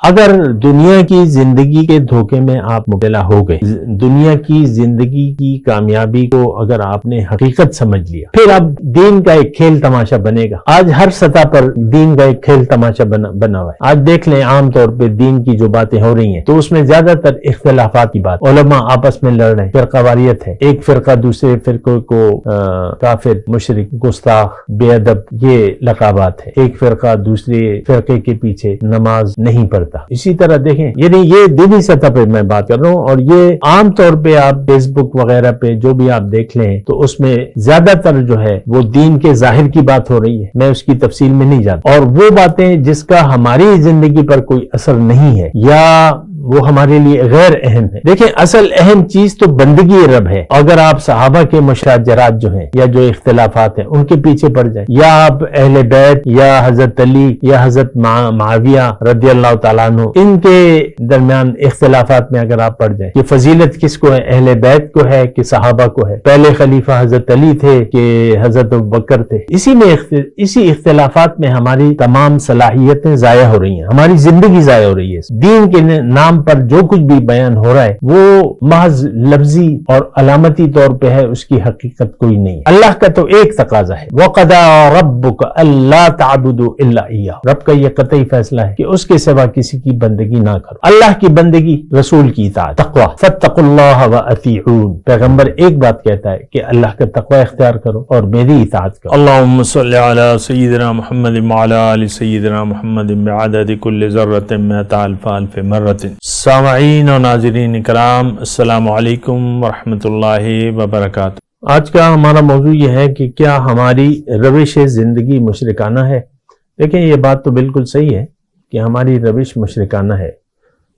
اگر دنیا کی زندگی کے دھوکے میں آپ مبتلا ہو گئے، دنیا کی زندگی کی کامیابی کو اگر آپ نے حقیقت سمجھ لیا، پھر اب دین کا ایک کھیل تماشا بنے گا۔ آج ہر سطح پر دین کا ایک کھیل تماشا بنا ہوا ہے۔ آج دیکھ لیں عام طور پہ دین کی جو باتیں ہو رہی ہیں تو اس میں زیادہ تر اختلافات کی بات، علماء آپس میں لڑ رہے ہیں، فرقہ واریت ہے، ایک فرقہ دوسرے فرقے کو کافر، مشرک، گستاخ، بے ادب یہ لقبات ہے، ایک فرقہ دوسرے فرقے کے پیچھے نماز نہیں پڑھتا۔ اسی طرح دیکھیں، یعنی یہ دینی سطح پہ میں بات کر رہا ہوں، اور یہ عام طور پہ آپ فیس بک وغیرہ پہ جو بھی آپ دیکھ لیں تو اس میں زیادہ تر جو ہے وہ دین کے ظاہر کی بات ہو رہی ہے، میں اس کی تفصیل میں نہیں جاتا، اور وہ باتیں جس کا ہماری زندگی پر کوئی اثر نہیں ہے یا وہ ہمارے لیے غیر اہم ہے۔ دیکھیں، اصل اہم چیز تو بندگی رب ہے۔ اگر آپ صحابہ کے مشاجرات جو ہیں یا جو اختلافات ہیں ان کے پیچھے پڑ جائیں، یا آپ اہل بیت یا حضرت علی یا حضرت معاویہ رضی اللہ تعالیٰ عنہ ان کے درمیان اختلافات میں اگر آپ پڑ جائیں کہ فضیلت کس کو ہے، اہل بیت کو ہے کہ صحابہ کو ہے، پہلے خلیفہ حضرت علی تھے کہ حضرت ابوبکر تھے، اسی اختلافات میں ہماری تمام صلاحیتیں ضائع ہو رہی ہیں، ہماری زندگی ضائع ہو رہی ہے۔ دین کے نام پر جو کچھ بھی بیان ہو رہا ہے وہ محض لفظی اور علامتی طور پہ ہے، اس کی حقیقت کوئی نہیں ہے۔ اللہ کا تو ایک تقاضا ہے، وَقَضَىٰ رَبُّكَ أَلَّا تَعْبُدُوا إِلَّا إِيَّاهُ، رب کا یہ قطعی فیصلہ ہے کہ اس کے سوا کسی کی بندگی نہ کرو، اللہ کی بندگی، رسول کی اطاعت، تقوی، فَاتَّقُوا اللَّهَ وَأَطِيعُونِ، پیغمبر ایک بات کہتا ہے کہ اللہ کا تقوی اختیار کرو اور میری اطاعت کرو۔ اللہم صلی علی سیدنا محمد وعلی آل سیدنا محمد بعدد کل ذرۃ مئۃ الف الف مرۃ۔ سامعین و ناظرین کرام، السلام علیکم ورحمۃ اللہ وبرکاتہ۔ آج کا ہمارا موضوع یہ ہے کہ کیا ہماری روش زندگی مشرکانہ ہے؟ دیکھیں، یہ بات تو بالکل صحیح ہے کہ ہماری روش مشرکانہ ہے۔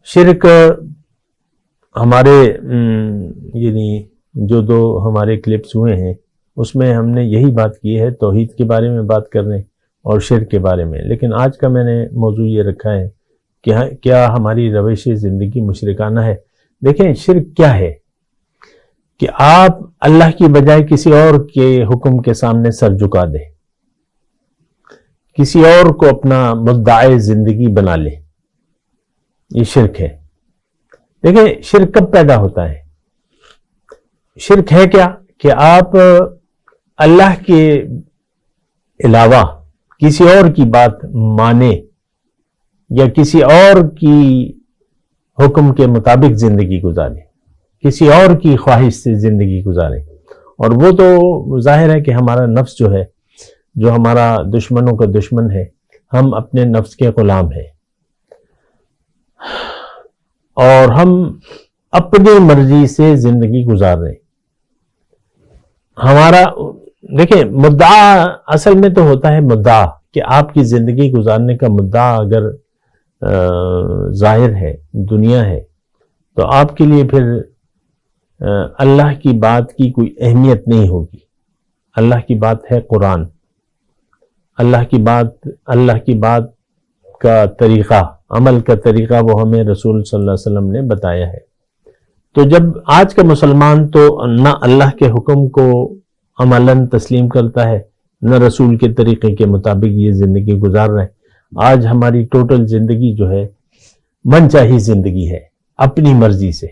شرک ہمارے یعنی جو دو ہمارے کلپس ہوئے ہیں اس میں ہم نے یہی بات کی ہے، توحید کے بارے میں بات کر رہے ہیں اور شرک کے بارے میں، لیکن آج کا میں نے موضوع یہ رکھا ہے کہ کیا ہماری روش زندگی مشرکانہ ہے۔ دیکھیں، شرک کیا ہے کہ آپ اللہ کی بجائے کسی اور کے حکم کے سامنے سر جھکا دیں، کسی اور کو اپنا مدعی زندگی بنا لیں، یہ شرک ہے۔ دیکھیں، شرک کب پیدا ہوتا ہے؟ شرک ہے کیا کہ آپ اللہ کے علاوہ کسی اور کی بات مانیں یا کسی اور کی حکم کے مطابق زندگی گزاریں، کسی اور کی خواہش سے زندگی گزاریں، اور وہ تو ظاہر ہے کہ ہمارا نفس جو ہے، جو ہمارا دشمنوں کا دشمن ہے، ہم اپنے نفس کے غلام ہیں اور ہم اپنی مرضی سے زندگی گزار رہے ہیں۔ ہمارا دیکھیں، مدعا اصل میں تو ہوتا ہے مدعا، کہ آپ کی زندگی گزارنے کا مدعا اگر ظاہر ہے، دنیا ہے، تو آپ کے لیے پھر اللہ کی بات کی کوئی اہمیت نہیں ہوگی۔ اللہ کی بات ہے قرآن، اللہ کی بات کا طریقہ، عمل کا طریقہ وہ ہمیں رسول صلی اللہ علیہ وسلم نے بتایا ہے۔ تو جب آج کا مسلمان تو نہ اللہ کے حکم کو عملاً تسلیم کرتا ہے، نہ رسول کے طریقے کے مطابق یہ زندگی گزار رہے ہیں۔ آج ہماری ٹوٹل زندگی جو ہے من چاہی زندگی ہے، اپنی مرضی سے۔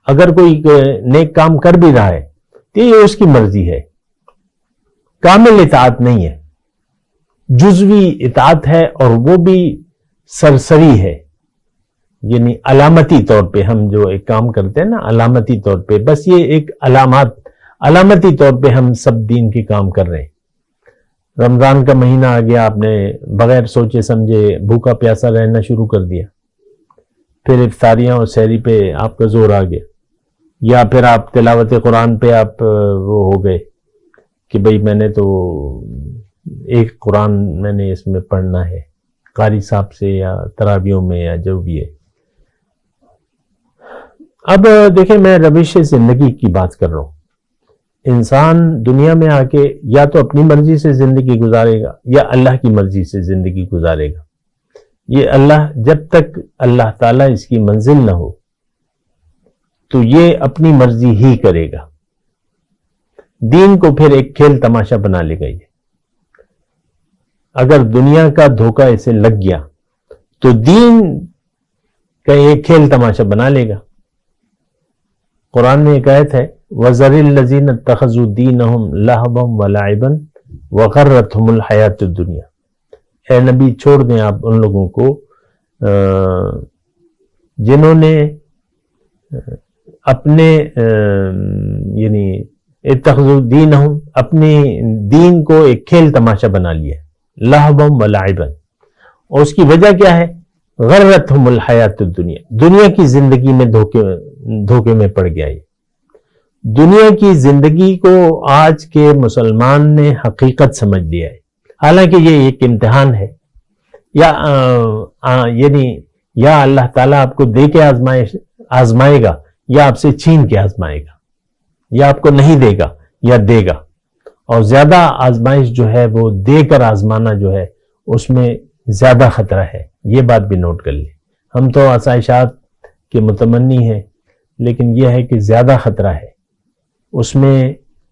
اگر کوئی نیک کام کر بھی رہا ہے تو یہ اس کی مرضی ہے، کامل اطاعت نہیں ہے، جزوی اطاعت ہے، اور وہ بھی سرسری ہے، یعنی علامتی طور پہ ہم جو ایک کام کرتے ہیں نا، علامتی طور پہ، بس یہ ایک علامتی طور پہ ہم سب دین کے کام کر رہے ہیں۔ رمضان کا مہینہ آ گیا، آپ نے بغیر سوچے سمجھے بھوکا پیاسا رہنا شروع کر دیا، پھر افطاریاں اور سحری پہ آپ کا زور آ گیا، یا پھر آپ تلاوت قرآن پہ آپ وہ ہو گئے کہ بھئی میں نے تو ایک قرآن میں نے اس میں پڑھنا ہے، قاری صاحب سے یا تراویحوں میں یا جو بھی ہے۔ اب دیکھیں، میں روش زندگی کی بات کر رہا ہوں۔ انسان دنیا میں آ کے یا تو اپنی مرضی سے زندگی گزارے گا یا اللہ کی مرضی سے زندگی گزارے گا۔ یہ جب تک اللہ تعالیٰ اس کی منزل نہ ہو تو یہ اپنی مرضی ہی کرے گا، دین کو پھر ایک کھیل تماشا بنا لے گا۔ یہ اگر دنیا کا دھوکہ اسے لگ گیا تو دین کہیں ایک کھیل تماشا بنا لے گا۔ قرآن میں ایک آیت ہے وَذَرِ الَّذِينَ اتَّخَذُوا دِينَهُمْ لَهْوًا وَلَعِبًا وَغَرَّتْهُمُ الْحَيَاةُ الدُّنْيَا، اے نبی چھوڑ دیں آپ ان لوگوں کو جنہوں نے اپنے یعنی اتخذوا دینہم، اپنے دین کو ایک کھیل تماشا بنا لیا، لہوا ولعبا، اور اس کی وجہ کیا ہے؟ غرتہم الحیات الدنیا، دنیا کی زندگی میں دھوکے میں پڑ گیا۔ یہ دنیا کی زندگی کو آج کے مسلمان نے حقیقت سمجھ لیا ہے، حالانکہ یہ ایک امتحان ہے، یعنی یا اللہ تعالیٰ آپ کو دے کے آزمائے گا یا آپ سے چھین کے آزمائے گا، یا آپ کو نہیں دے گا یا دے گا، اور زیادہ آزمائش جو ہے وہ دے کر آزمانا جو ہے اس میں زیادہ خطرہ ہے، یہ بات بھی نوٹ کر لیں۔ ہم تو آسائشات کے متمنی ہیں، لیکن یہ ہے کہ زیادہ خطرہ ہے، اس میں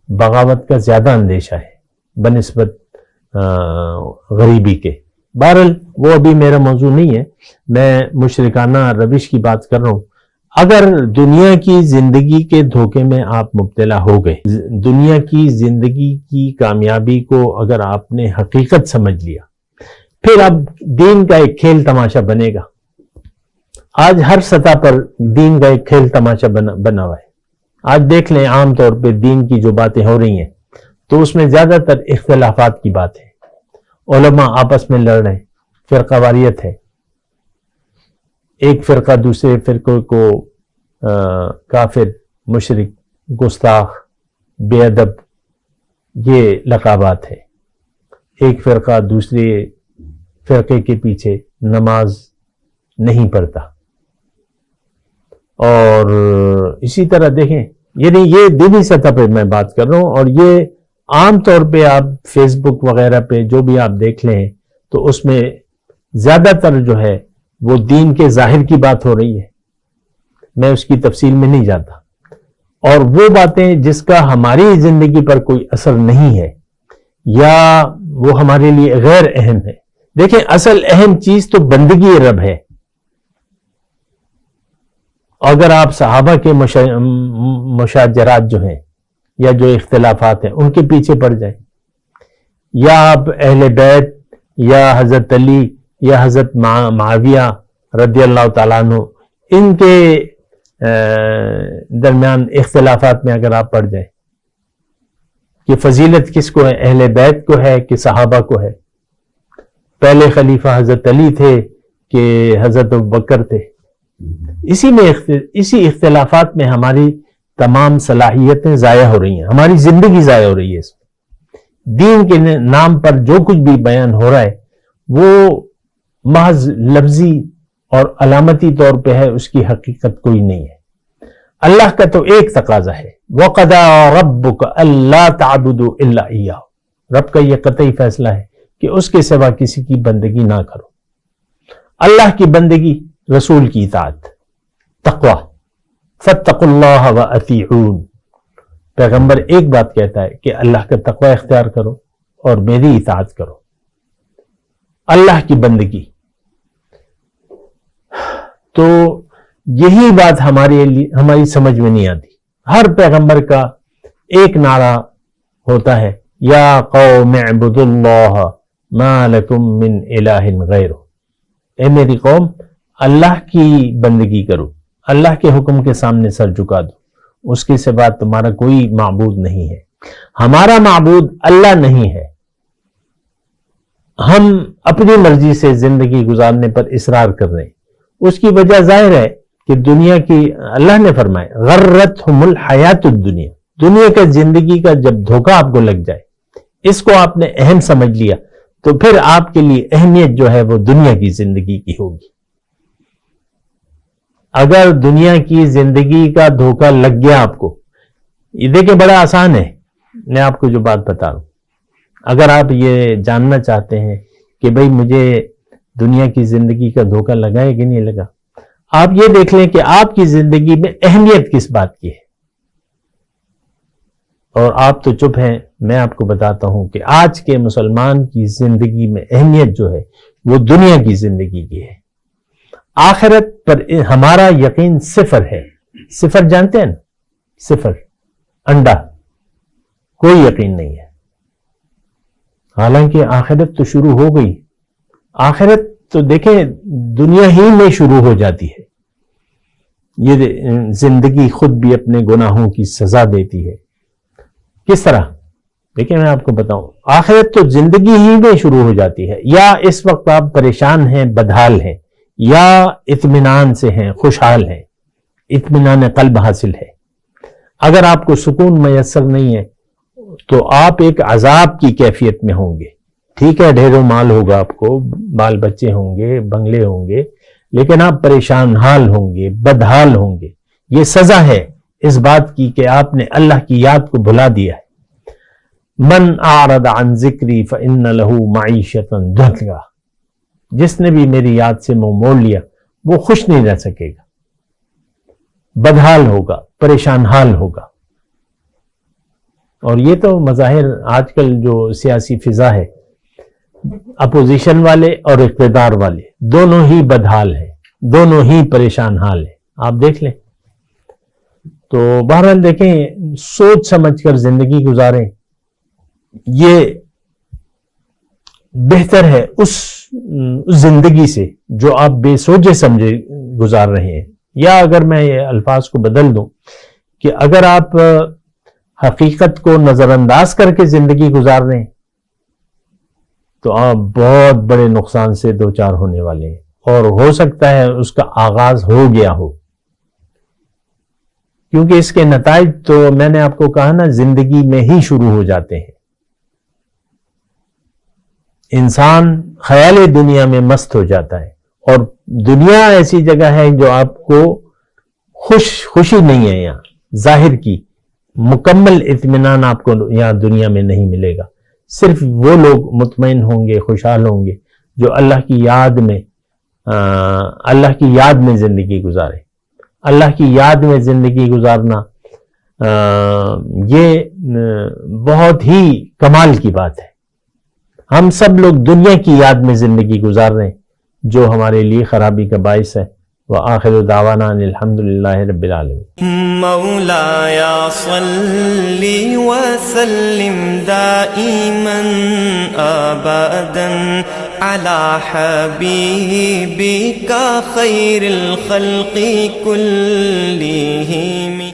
بغاوت کا زیادہ اندیشہ ہے بنسبت غریبی کے۔ بہرحال وہ ابھی میرا موضوع نہیں ہے، میں مشرکانہ روش کی بات کر رہا ہوں۔ اگر دنیا کی زندگی کے دھوکے میں آپ مبتلا ہو گئے، دنیا کی زندگی کی کامیابی کو اگر آپ نے حقیقت سمجھ لیا، پھر اب دین کا ایک کھیل تماشا بنے گا۔ آج ہر سطح پر دین کا ایک کھیل تماشا بنا ہوا ہے۔ آج دیکھ لیں عام طور پہ دین کی جو باتیں ہو رہی ہیں تو اس میں زیادہ تر اختلافات کی بات ہے، علماء آپس میں لڑ رہے ہیں، فرقہ واریت ہے، ایک فرقہ دوسرے فرقے کو کافر، مشرک، گستاخ، بے ادب، یہ لقابات ہے۔ ایک فرقہ دوسرے فرقے کے پیچھے نماز نہیں پڑھتا، اور اسی طرح دیکھیں، یعنی یہ دینی سطح پہ میں بات کر رہا ہوں، اور یہ عام طور پہ آپ فیس بک وغیرہ پہ جو بھی آپ دیکھ لیں تو اس میں زیادہ تر جو ہے وہ دین کے ظاہر کی بات ہو رہی ہے، میں اس کی تفصیل میں نہیں جاتا، اور وہ باتیں جس کا ہماری زندگی پر کوئی اثر نہیں ہے یا وہ ہمارے لیے غیر اہم ہے۔ دیکھیں اصل اہم چیز تو بندگی رب ہے۔ اگر آپ صحابہ کے مشاجرات جو ہیں یا جو اختلافات ہیں ان کے پیچھے پڑ جائیں، یا آپ اہل بیت یا حضرت علی یا حضرت معاویہ رضی اللہ تعالیٰ عنہ ان کے درمیان اختلافات میں اگر آپ پڑ جائیں کہ فضیلت کس کو ہے، اہل بیت کو ہے کہ صحابہ کو ہے، پہلے خلیفہ حضرت علی تھے کہ حضرت ابوبکر تھے، اسی اختلافات میں ہماری تمام صلاحیتیں ضائع ہو رہی ہیں، ہماری زندگی ضائع ہو رہی ہے۔ اس میں دین کے نام پر جو کچھ بھی بیان ہو رہا ہے وہ محض لفظی اور علامتی طور پہ ہے، اس کی حقیقت کوئی نہیں ہے۔ اللہ کا تو ایک تقاضا ہے وَقَضَىٰ رَبُّكَ أَلَّا تَعْبُدُوا إِلَّا إِيَّاهُ، رب کا یہ قطعی فیصلہ ہے کہ اس کے سوا کسی کی بندگی نہ کرو۔ اللہ کی بندگی، رسول کی اطاعت، تقوی، فَاتَّقُوا اللَّهَ وَأَطِيعُونِ، پیغمبر ایک بات کہتا ہے کہ اللہ کا تقوی اختیار کرو اور میری اطاعت کرو، اللہ کی بندگی۔ تو یہی بات ہماری سمجھ میں نہیں آتی۔ ہر پیغمبر کا ایک نعرہ ہوتا ہے یا قوم اعبدوا اللہ ما لکم من الہ غیرہ، اے میری قوم اللہ کی بندگی کرو، اللہ کے حکم کے سامنے سر جھکا دو، اس کے سوا تمہارا کوئی معبود نہیں ہے۔ ہمارا معبود اللہ نہیں ہے، ہم اپنی مرضی سے زندگی گزارنے پر اصرار کر رہے ہیں۔ اس کی وجہ ظاہر ہے کہ دنیا کی، اللہ نے فرمایا غرتہم الحیات الدنیا، دنیا کا زندگی کا جب دھوکہ آپ کو لگ جائے، اس کو آپ نے اہم سمجھ لیا، تو پھر آپ کے لیے اہمیت جو ہے وہ دنیا کی زندگی کی ہوگی۔ اگر دنیا کی زندگی کا دھوکہ لگ گیا آپ کو، یہ دیکھیں بڑا آسان ہے، میں آپ کو جو بات بتا رہا ہوں، اگر آپ یہ جاننا چاہتے ہیں کہ بھئی مجھے دنیا کی زندگی کا دھوکہ لگا ہے کہ نہیں لگا، آپ یہ دیکھ لیں کہ آپ کی زندگی میں اہمیت کس بات کی ہے، اور آپ تو چپ ہیں۔ میں آپ کو بتاتا ہوں کہ آج کے مسلمان کی زندگی میں اہمیت جو ہے وہ دنیا کی زندگی کی ہے۔ آخرت پر ہمارا یقین صفر ہے. صفر جانتے ہیں نا؟ صفر، انڈا، کوئی یقین نہیں ہے. حالانکہ آخرت تو شروع ہو گئی. آخرت تو دیکھیں دنیا ہی میں شروع ہو جاتی ہے. یہ زندگی خود بھی اپنے گناہوں کی سزا دیتی ہے. کس طرح؟ دیکھیں میں آپ کو بتاؤں، آخرت تو زندگی ہی میں شروع ہو جاتی ہے. یا اس وقت آپ پریشان ہیں، بدحال ہیں، یا اطمینان سے ہیں، خوشحال ہیں، اطمینان قلب حاصل ہے. اگر آپ کو سکون میسر نہیں ہے تو آپ ایک عذاب کی کیفیت میں ہوں گے. ٹھیک ہے ڈھیروں مال ہوگا، آپ کو بال بچے ہوں گے، بنگلے ہوں گے، لیکن آپ پریشان حال ہوں گے، بدحال ہوں گے. یہ سزا ہے اس بات کی کہ آپ نے اللہ کی یاد کو بھلا دیا ہے. من اعرض عن ذکری فإن له معیشۃ ضنکا، جس نے بھی میری یاد سے منہ موڑ لیا وہ خوش نہیں رہ سکے گا، بدحال ہوگا، پریشان حال ہوگا. اور یہ تو مظاہر آج کل جو سیاسی فضا ہے، اپوزیشن والے اور اقتدار والے دونوں ہی بدحال ہیں، دونوں ہی پریشان حال ہیں. آپ دیکھ لیں. تو بہرحال دیکھیں، سوچ سمجھ کر زندگی گزاریں. یہ بہتر ہے اس زندگی سے جو آپ بے سوچے سمجھے گزار رہے ہیں. یا اگر میں یہ الفاظ کو بدل دوں کہ اگر آپ حقیقت کو نظر انداز کر کے زندگی گزار رہے ہیں تو آپ بہت بڑے نقصان سے دوچار ہونے والے ہیں، اور ہو سکتا ہے اس کا آغاز ہو گیا ہو. کیونکہ اس کے نتائج تو میں نے آپ کو کہا نا زندگی میں ہی شروع ہو جاتے ہیں. انسان خیال دنیا میں مست ہو جاتا ہے، اور دنیا ایسی جگہ ہے جو آپ کو خوشی نہیں ہے. یہاں ظاہر کی مکمل اطمینان آپ کو یہاں دنیا میں نہیں ملے گا. صرف وہ لوگ مطمئن ہوں گے، خوشحال ہوں گے جو اللہ کی یاد میں زندگی گزارے. اللہ کی یاد میں زندگی گزارنا یہ بہت ہی کمال کی بات ہے. ہم سب لوگ دنیا کی یاد میں زندگی گزار رہے ہیں جو ہمارے لیے خرابی کا باعث ہے. وآخر دعوانا ان الحمدللہ رب العالمین. مولاي صل وسلم دائما ابدا على حبيبك خير الخلق كلهم.